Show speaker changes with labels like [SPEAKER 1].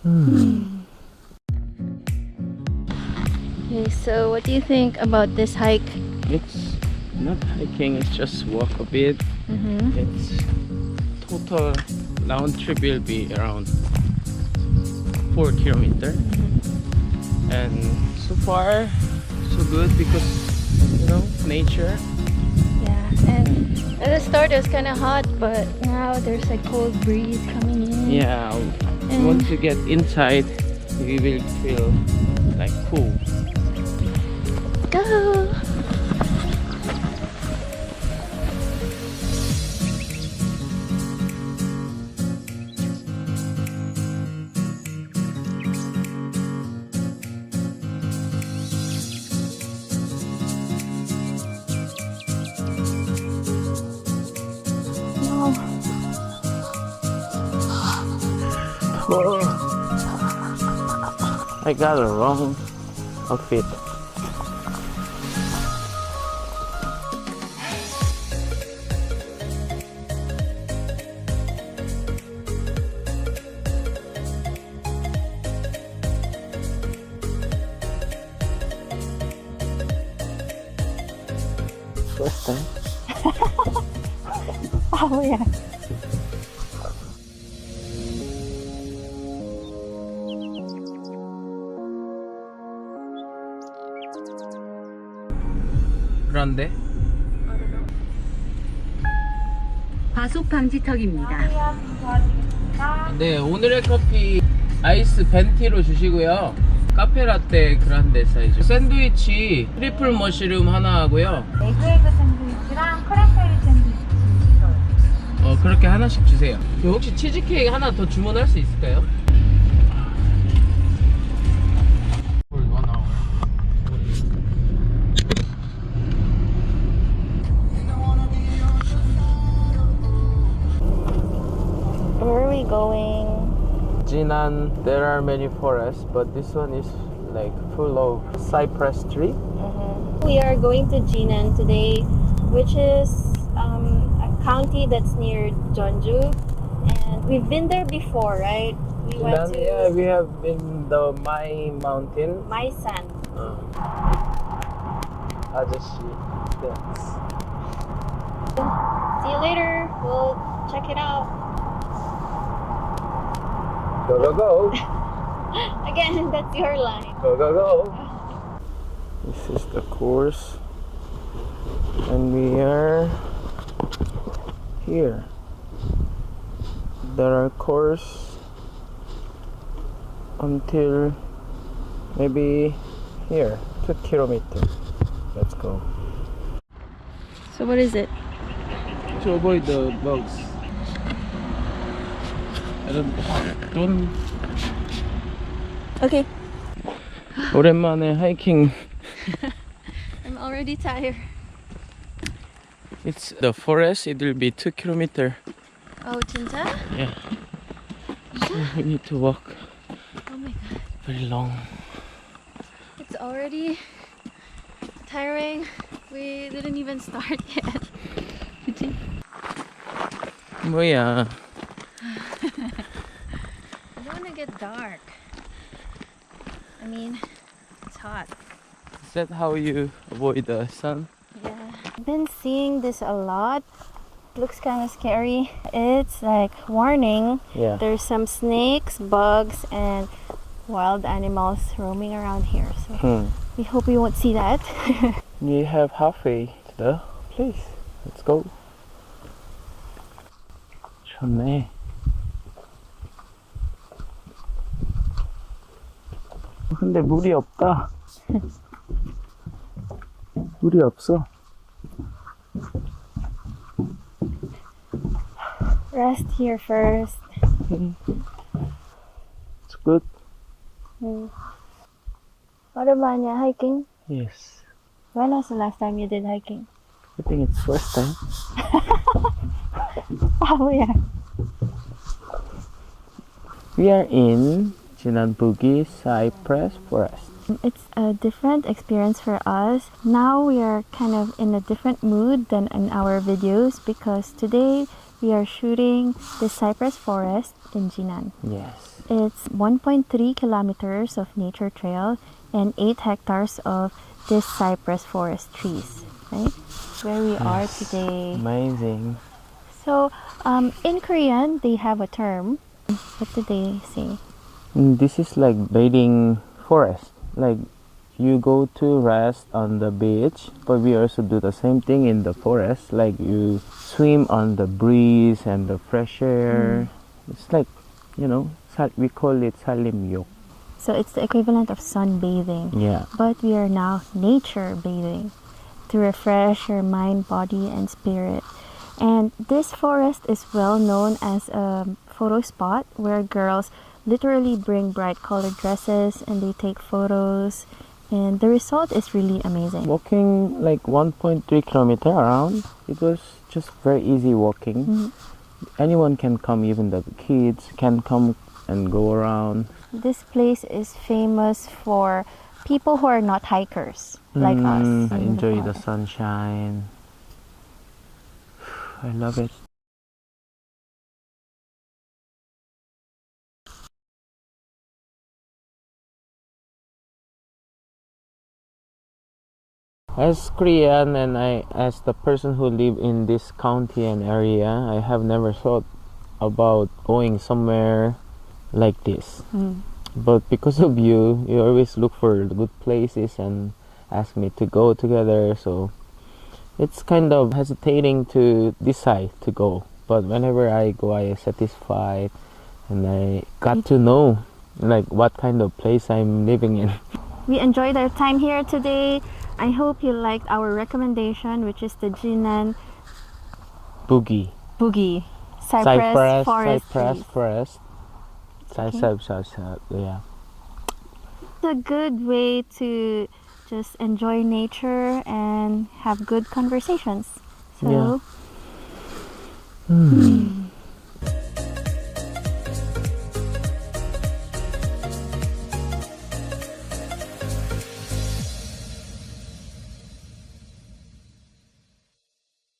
[SPEAKER 1] Okay, so what do you think about this hike?
[SPEAKER 2] It's not hiking, it's just walk a bit. It's total round trip will be around 4 kilometers. And so far so good because you know nature.
[SPEAKER 1] Yeah, and at the start it was kind of hot, but now there's a cold breeze coming in.
[SPEAKER 2] Yeah, once you get inside you will feel like cool.
[SPEAKER 1] Go!
[SPEAKER 2] I got a wrong outfit. First time.
[SPEAKER 1] Oh yeah.
[SPEAKER 2] 그런데
[SPEAKER 3] 과속 방지턱입니다.
[SPEAKER 2] 네, 오늘의 커피 아이스 벤티로 주시고요. 카페라떼 그란데 사이즈. 샌드위치 트리플 머쉬룸 하나 하고요.
[SPEAKER 4] 에그에그 샌드위치랑 크랜베리 샌드위치 있어요.
[SPEAKER 2] 그렇게 하나씩 주세요. 혹시 치즈케이크 하나 더 주문할 수 있을까요?
[SPEAKER 1] Where are we going?
[SPEAKER 2] Jinan, there are many forests, but this one is like full of cypress tree.
[SPEAKER 1] We are going to Jinan today, which is a county that's near Jeonju, and we've been there before, right? We went to
[SPEAKER 2] Yeah, we have been the Mai mountain.
[SPEAKER 1] Maisan.
[SPEAKER 2] 아저씨 dance.
[SPEAKER 1] See you later. We'll check it out.
[SPEAKER 2] Go go go!
[SPEAKER 1] Again, that's your line.
[SPEAKER 2] Go go go! This is the course, and we are here. There are course until maybe here, 2 kilometers. Let's go.
[SPEAKER 1] So what is it?
[SPEAKER 2] To avoid the bugs. I don't.
[SPEAKER 1] Okay.
[SPEAKER 2] 오랜만에 하이킹.
[SPEAKER 1] I'm already tired.
[SPEAKER 2] It's the forest. It will be 2 kilometers.
[SPEAKER 1] Oh, 진짜?
[SPEAKER 2] Yeah. So we need to walk
[SPEAKER 1] Oh my god.
[SPEAKER 2] very long.
[SPEAKER 1] It's already tiring. We didn't even start yet. 그치?
[SPEAKER 2] 뭐야?
[SPEAKER 1] I don't want to get dark. I mean, it's hot.
[SPEAKER 2] Is that how you avoid the sun?
[SPEAKER 1] Yeah. I've been seeing this a lot. Looks kind of scary. It's like warning.
[SPEAKER 2] Yeah.
[SPEAKER 1] There's some snakes, bugs, and wild animals roaming around here. So we hope we won't see that.
[SPEAKER 2] We have halfway to the place. Let's go. 좋네. 근데 물이 없다. 물이 없어.
[SPEAKER 1] Rest here first.
[SPEAKER 2] It's good.
[SPEAKER 1] 오랜만이야, hiking?
[SPEAKER 2] Yes.
[SPEAKER 1] When was the last time you did hiking?
[SPEAKER 2] I think it's first time.
[SPEAKER 1] Oh yeah.
[SPEAKER 2] We are in Jinanbugi Cypress Forest.
[SPEAKER 1] It's a different experience for us. Now we are kind of in a different mood than in our videos because today we are shooting the cypress forest in Jinan.
[SPEAKER 2] Yes.
[SPEAKER 1] It's 1.3 kilometers of nature trail and 8 hectares of this cypress forest trees, right? Where we are today.
[SPEAKER 2] Amazing.
[SPEAKER 1] So, in Korean, they have a term. What do they say?
[SPEAKER 2] This is like bathing forest. Like you go to rest on the beach, but we also do the same thing in the forest. Like you swim on the breeze and the fresh air. It's like, you know, we call it salimyok.
[SPEAKER 1] So it's the equivalent of sunbathing.
[SPEAKER 2] Yeah.
[SPEAKER 1] But we are now nature bathing to refresh your mind, body, and spirit. And this forest is well known as a photo spot where girls literally bring bright colored dresses and they take photos. And the result is really amazing.
[SPEAKER 2] Walking like 1.3 kilometer around, it was just very easy walking. Anyone can come, even the kids can come and go around.
[SPEAKER 1] This place is famous for people who are not hikers like us.
[SPEAKER 2] I enjoy the sunshine. I love it. As Korean and as the person who live in this county and area, I have never thought about going somewhere like this. But because of you, you always look for the good places and ask me to go together. So it's kind of hesitating to decide to go. But whenever I go, I am satisfied and I got to know like what kind of place I'm living in.
[SPEAKER 1] We enjoyed our time here today. I hope you liked our recommendation, which is the Jinan
[SPEAKER 2] Boogie.
[SPEAKER 1] Cypress Forest.
[SPEAKER 2] Yeah.
[SPEAKER 1] It's a good way to just enjoy nature and have good conversations. So,
[SPEAKER 2] Yeah.